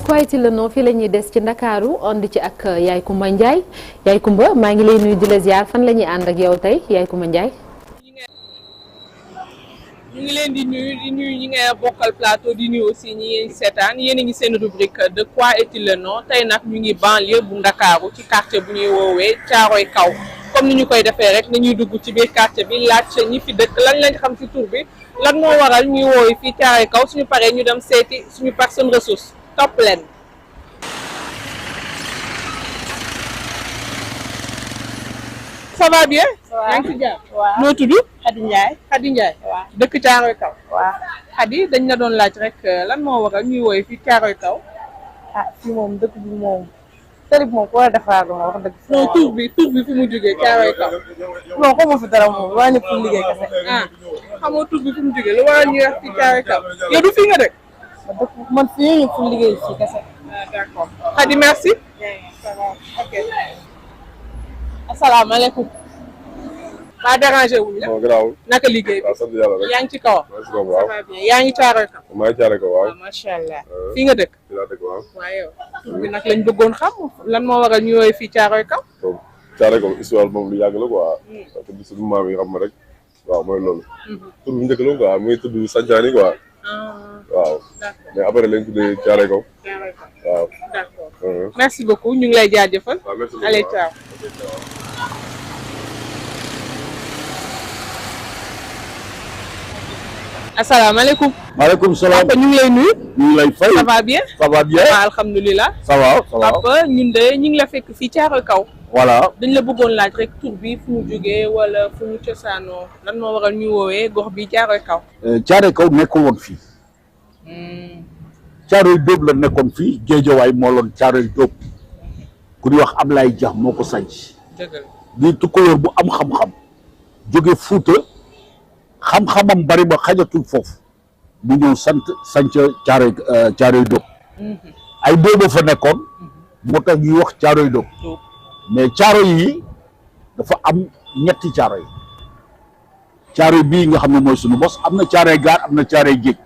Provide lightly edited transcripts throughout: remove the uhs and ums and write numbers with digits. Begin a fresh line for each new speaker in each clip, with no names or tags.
Quoi est-il le nom fii la ñuy des ci Ndakaaru ànd ci ak Yaye Coumba Ndiaye Yaye Coumba maa ngi lay nuyu di la ziar fan la ñuy ànd ak yow tey Yaye Coumba Ndiaye.
ñu ngi leen di nuyu ñi ngay bokkal plateau di nuyu aussi ñi ngeen seetaan yéen a ngi seen rubrique de quoi est-il le nom tey nag ñu ngi banlieue bu Ndakaaru ci quartier bu ñuy woowee Caaroy Kaw comme ni ñu koy defee rek nañuy dugg ci biir quartier bi laaj ñi fi dëkk lan lañ xam ci tur bi lan moo waral ñuy woowee fii Caaroy Kaw suñu paree ñu dem seeti suñu personne ressource topp leen. Ça va bien. yaa ngi ci jàmm.
waaw
noo tudd.
Khady Ndiaye.
Khady Ndiaye.
waaw
dëkk Caaroy Kaw.
waaw
Khady dañ la doon laaj rek lan moo waral ñuy woowee fii Caaroy Kaw.
ah fii moom dëkk bi moom tëri bi moom ku war a defaraat ma wax dëgg.
non tur bi fi mu jógee Caaroy Kaw.
non xamoo fi dara moom waa ne pour liggéey kese.
ah xamoo tur bi fi mu jógee lu waral ñuy wax fii Caaroy Kaw yow du fii nga dëkk.
man fii ñu pour liggéey fii kese.
ah d'accord Khady merci. ok. asalaamaaleykum. maa dérangé wuñ la.
non garaawul.
naka liggéey bi.
waaw sant yàlla rek.
yaa ngi ci kawam.
maa ngi si kaw waaw.
ça va bien yaa ngi Caaroy Kaw.
maa ngi caare ko waaw.
waaw macha allah. fii nga dëkk.
fii laa dëkk waaw.
waaw yow tur bi nag lañ bëggoon xam lan moo waral ñu woowee fii Caaroy Kaw.
donc caare ko histoire moom lu yàgg la quoi. parce que bi suñu maam yi xam ma rek. waaw mooy loolu. tur bu njëkk la quoi muy tudd Sancaani quoi. waaw.
d'accord
mais après lañ tuddee caare ko.
Caaroy Kaw.
waaw.
d'accord merci beaucoup ñu ngi lay jaajëfal.
waaw merci beaucoup
allez ciao. asalaamaaleykum.
maaleykum salaam.
papa ñu ngi lay nuyu.
ñu ngi lay fay.
ça va bien.
ça va bien.
waaw alhamdulilah.
ça va ça va.
papa ñun de ñu ngi la fekk fii Caaroy Kaw.
voilà.
dañ la bëggoon laaj rek tur bi fu mu jógee wala fu mu cosaanoo lan moo waral ñu woowee gox bi Caaroy Kaw.
Caaroy Kaw nekkul woon fii. Caaroy Dóob la nekkoon fii Géejawaay moo loon Caaroy Dóob ku di wax Ablaye Dia moo ko sanc
dëgg la.
di tukkulóor bu am xam-xam jóge Fuuta xam-xamam bari ba xajatul foofu mu ñëw sanc Caaroy Dóob ay dóoba fa nekkoon moo tax ñuy wax Caaroy Dóob mais Caaroy yi dafa am ñetti Caaroy Caaroy bii nga xam ne mooy sunu bos am na Caaroy gaar am na Caaroy géej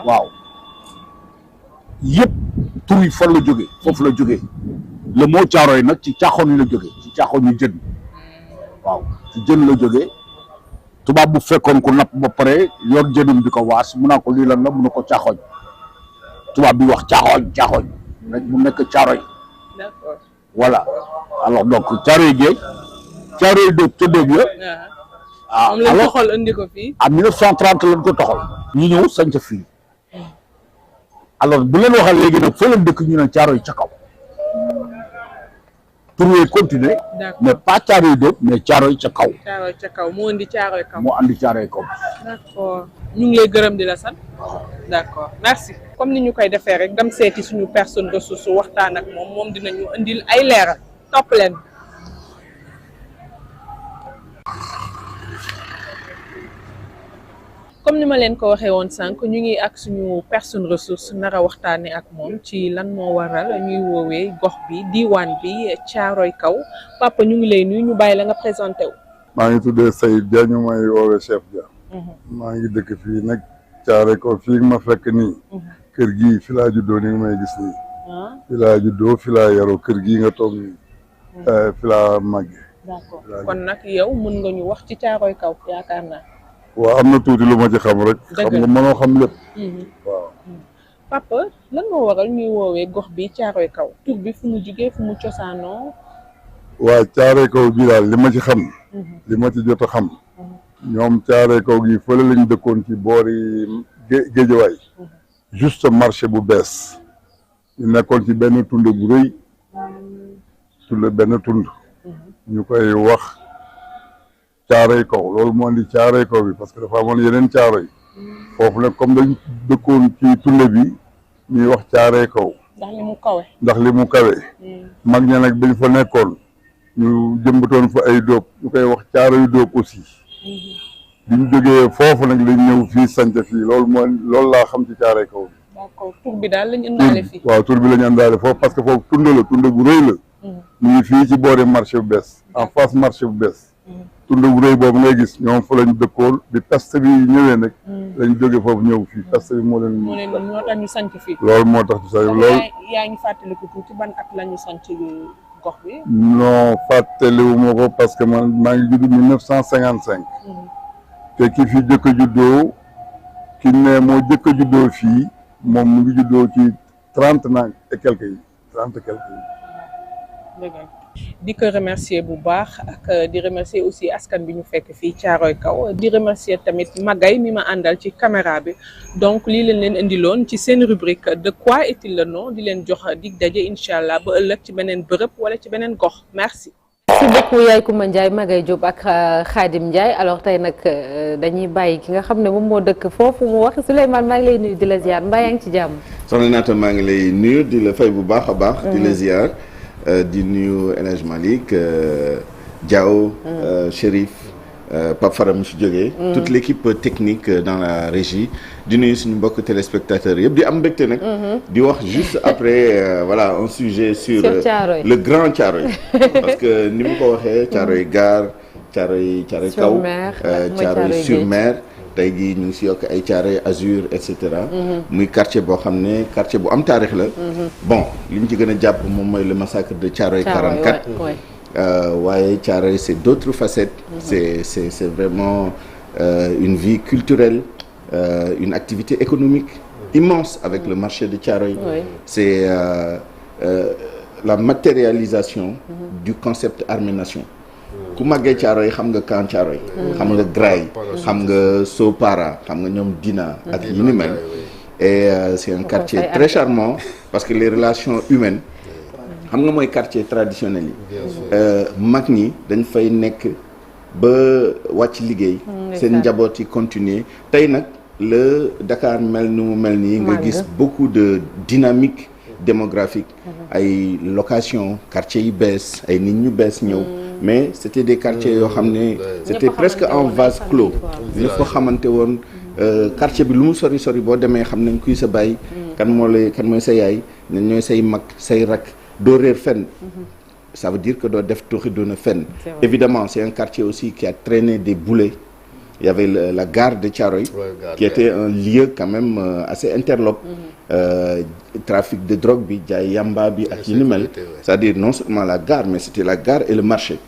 waaw yëpp tur yi fan la jóge foofu la jóge le mot Caaroy nag ci caaxoon yi la jóge ci caaxoon yu jën waaw ci jën la jóge tubaab bu fekkoon ko napp ba pare yor jënum di ko waas mun naa ko lii lan la mun na ko caaxooñ tubaab bi wax caaxooñ rek mu nekk Caaroy
d'accord.
voilà alors donc Caaroy géej Caaroy Dóob ca dégg la ah
moom lañ
alors
toxal indi ko fii.
en 1930 lañ ko toxal ñu ñëw sanc fii alors bu leen waxal léegi nag foo leen dëkk ñu ne Caaroy ca kaw pour we continuer
d'accord
mais pas Caaroy Dóob mais Caaroy ca kaw
Caaroy ca kaw moo indi Caaroy Kaw.
moo andi Caaroy kaw
d'accord ñu ngi lay gërëm di la sant. d'accord merci. comme ni ñu koy defee rek dem seeti suñu personne ressource waxtaan ak moom dinañu indil ay leeral topp leen. comme ni ma leen ko waxee woon sànq ñu ngi ak suñu personne ressource nara waxtaanee ak moom ci lan moo waral ñuy woowee gox bi diwaan bi Caaroy Kaw papa ñu ngi lay nuyu ñu bàyyi la nga présenté wu.
maa ngi tuddee Seydou Dia ñu may woowee chef Dia. maa ngi dëkk fii nag Caaroy Kaw fii ma fekk nii. kër gii fi laa juddoo ni nga may gis nii. fi laa juddoo fi laa yaroo kër gii nga toog nii. fi laa màggee.
d'accord kon nag yow mën nga ñu wax ci Caaroy Kaw yaakaar naa.
waaw am na tuuti lu ma ci xam rek. xam nga mënoo xam lépp. waaw.
papa lan moo waral ñuy woowee gox bi Caaroy Kaw tur bi fu mu jugee fu mu cosaanoo.
waa Caaroy Kaw bii daal li ma ci xam. li ma ci jot a xam. ñoom Caaroy Kaw gi fële lañ dëkkoon ci boori Géejawaay. juste marché bu bees. ñu nekkoon ci benn tund bu rëy. benn tund. ñu koy wax. Caaroy Kaw loolu moo indi Caaroy Kaw bi parce que dafa amoon yeneen Caaroy foofu nag comme dañ dëkkoon ci tunde bi ñuy wax Caaroy Kaw ndax li mu kawe mag ña nag bañ fa nekkoon ñu jëmbatoon fa ay dóob ñu koy wax Caaroy Dóob aussi biñ jógee foofu nag lañ ñëw fii sanc fii loolu laa xam ci Caaroy Kaw bi
d'accord tur bi daal lañ indaale fii
waaw tur bi lañ indaale foofu parce que foofu tunde bu rëy la mu ngi fii ci boori marché bu bees en face marché bu bees tund bu rëy boobu ngay gis ñoom fa lañ dëkkoon bi peste bi ñëwee nag lañ jóge foofu ñëw fii peste bi moo leen
moo tax ñu sanc fii.
loolu moo tax ci sa loolu
yaa ngi fàttaliku tuuti ban at la ñu sanc gox bi.
non fàttaliwuma ko parce que man maa ngi judd 1955 te ki fi jëkk a juddoo ki ne moo jëkk a juddoo fii moom mu ngi juddoo ci 30 et quelques yi.
dëgg di ko remercier bu baax ak di remercier aussi askan bi ñu fekk fii Caaroy Kaw di remercier tamit Magay mi ma àndal ci caméra bi donc lii leen indiloon ci seen rubrique de quoi est-il le nom di leen jox dig daje incha allah ba ëllëg ci beneen bërëb wala ci beneen gox merci.
merci beaucoup Yaye Coumba Ndiaye Magay Diop ak Khadim Ndiaye alors tey nag dañuy bàyyi ki nga xam ne moom moo dëkk foofu mu wax Souleymane maa ngi lay nuyu di la ziar mbaa yaa ngi ci jàmm.
soxna Naata maa ngi lay nuyu di la fay bu baax a baax. di la ziar di nuyu El Hadj Malick Diaw Chérif Pape Fara mu fi jógee. toute l'équipe technique dans la régie di nuyu suñu mbokk téléspectateurs yëpp di am mbégte nag. di wax juste après voilà un sujet sur le grand Thiaroye parce que ni mu ko waxee Thiaroye Gare Thiaroye Kaw Thiaroye sur Mer tey jii ñu ngi si yokk ay Thiaroye Azur et cetera. muy quartier boo xam ne quartier bu am taarix la. bon li ñu ci gën a jàpp moom mooy le massacre de Thiaroye 44. waaye Thiaroye c'est d'autres facettes. C'est vraiment une vie culturelle, une activité économique immense avec le marché de Thiaroye. C'est la matérialisation du concept armée-nation. ku màggee Thiaroye xam nga Camp Thiaroye. xam nga Graille xam nga Sopara xam nga ñoom Dina ak yi ni mel. Et c'est un quartier très charmant parce que les relations humaines xam nga mooy quartier traditionnel yi mag ñi dañ fay nekk ba wàcc liggéey seen njaboot yi continuer tey nag le Dakar mel nu mu mel nii nga gis beaucoup de dynamique démographique ay location quartier yi bees ay nit ñu bees ñëw mais c'était des quartiers yoo xam ne c'était presque en vase clos ñëpp ko xamante woon quartier bi lu mu sori sori boo demee xam nañ kuy sa baay kan mooy sa yaay ñan ñooy say mag say rak doo réer fenn ça veut dire que doo def tuuxi doona fenn évidemment c'est un quartier aussi qui a traîné des boulets il y avait la gare de Thiaroye qui était un lieu quand même assez interlope trafic de drogue bi jaay yamba bi ak yi ni mel c'est-à-dire non seulement la gare mais c'était la gare et le marché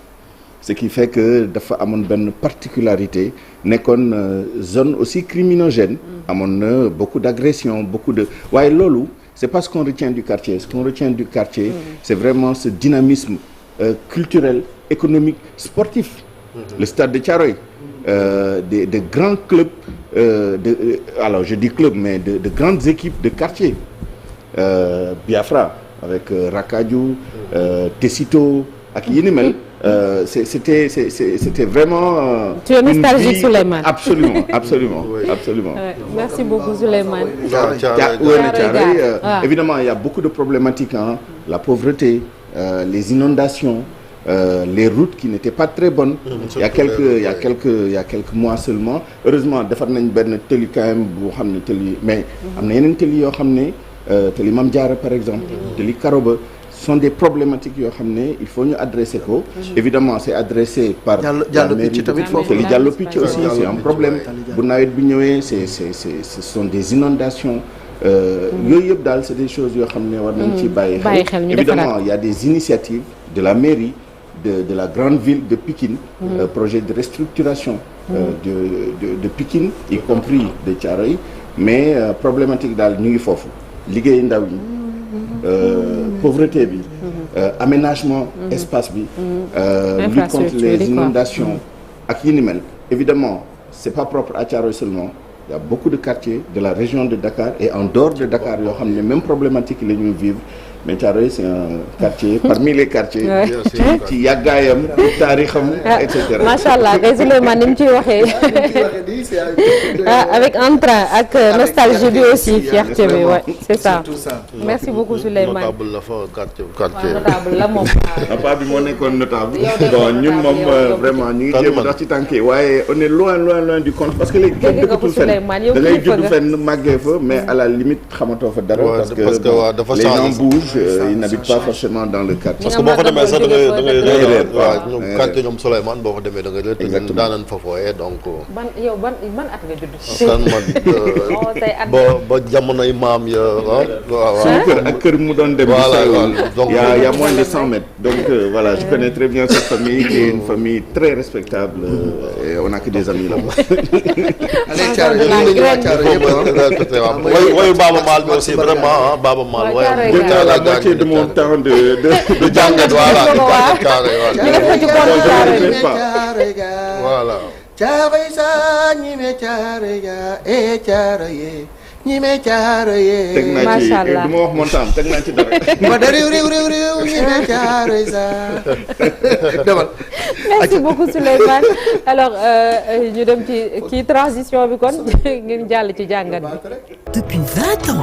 ce qui fait que dafa amoon benn particularité nekkoon zone aussi criminogène amoon na beaucoup d'agressions beaucoup de waaye loolu c'est pas ce qu'on retient du quartier. Ce qu'on retient du quartier, c'est vraiment ce dynamisme culturel, économique, sportif. Le stade de Thiaroye, des grands clubs, alors je dis clubs, mais de grandes équipes de quartier. Biafra, avec Rakadjou, Tessito, ak yi ni mel. C'était vraiment
tu es nostalgique Souleymane.
Absolument.
Merci beaucoup Souleymane.
Évidemment il y a beaucoup de problématiques la pauvreté les inondations les routes qui n'étaient pas très bonnes il y a quelques mois seulement heureusement defar nañ benn tëli quand même boo xam ne tëli mais am na yeneen tëli yoo xam ne tëli Mame Diarra par exemple tëli Karoba sont des problématiques yoo xam ne il faut ñu adresser ko évidemment c'est adressé par la mairie te li Diallo Picc aussi c'est un problème bu nawet bi ñëwee ce sont des inondations yooyu yëpp daal c'est des choses yoo xam ne war nañ ci bàyyi xel évidemment il y a des initiatives de la mairie de la grande ville de Pikine projet de restructuration de Pikine y compris de Thiaroye mais problématique daal ñu ngi foofu liggéey ndaw ñi pauvreté bi aménagement espace bi lutte contre les inondations ak yi ni mel évidemment c'est pas propre à Thiaroye seulement il y a beaucoup de quartiers de la région de Dakar et en dehors de Dakar yoo xam ne même problématique la ñuy vivre mais Thiaroye c'est un quartier parmi les quartiers ci yàggaayam taarixam et cetera
macha allah kay Souleymane ni mu ciy waxee avec entrain ak nostalgie bi aussi fierté bi ouais c'est ça merci beaucoup Souleymane
notable la fa quartier
notable la moom
papa bi moo nekkoon notable.
Yow de
bon ñun
notable,
moom
yow
vraiment ñu ngi
Kan
jéem a
man.
dox ci tànk yi waaye on est loin du compte parce que léegi kenn
Dégg nga ko
dëkkatul fenn
Souleymane, yow
da ngay
kilifa
judd
nga.
fenn màggee fa mais à la limite xamatoo fa dara.
Ouais,
parce que
parce que,
bon,
ouais, dafa
les gens
changé.
bougent ils n'habitent pas forcément dans le quartier.
parce que boo ko demee sax da ngay
ngay réer,
waaw
waaw.
ñoom quartier ñoom Souleymane boo ko demee da ngay réer te ñun
Exactement.
daanan fa fooyee donc
ban at nga judd.
kan man
Oh, say at.
ba jamonoy maam ya waaw
suñu kër ak kër mu doon dem.
Voilà,
di
voilà. Donc,
il y a moins de 100 mètres. Donc voilà, je connais très bien cette famille qui est une famille très respectable et on a que des amis là-bas.
Allez Thiaroye ñu ngi waa Thiaroye yëpp
wayu Baaba Maal bi aussi vraiment Baaba Maal
Ouais, Thiaroye
J'ai
Gare.
la moitié de mon temps
de jàngat voilà di jàngat Thiaroye voilà
ñu def ko ci pont Thiaroye bi.
Thiaroye ga
voilà
Thiaroye sa ñime Thiaroye ga Thiaroye ñime Thiaroye
teg naa ci
Macha Allah.
du ma wax montant teg naa ci dara.
ma da réew ñime Thiaroye sa demal
Merci beaucoup Souleymane alors ñu dem ci kii transition bi kon ngeen jàll ci jàngat bi.
Depuis 20 ans.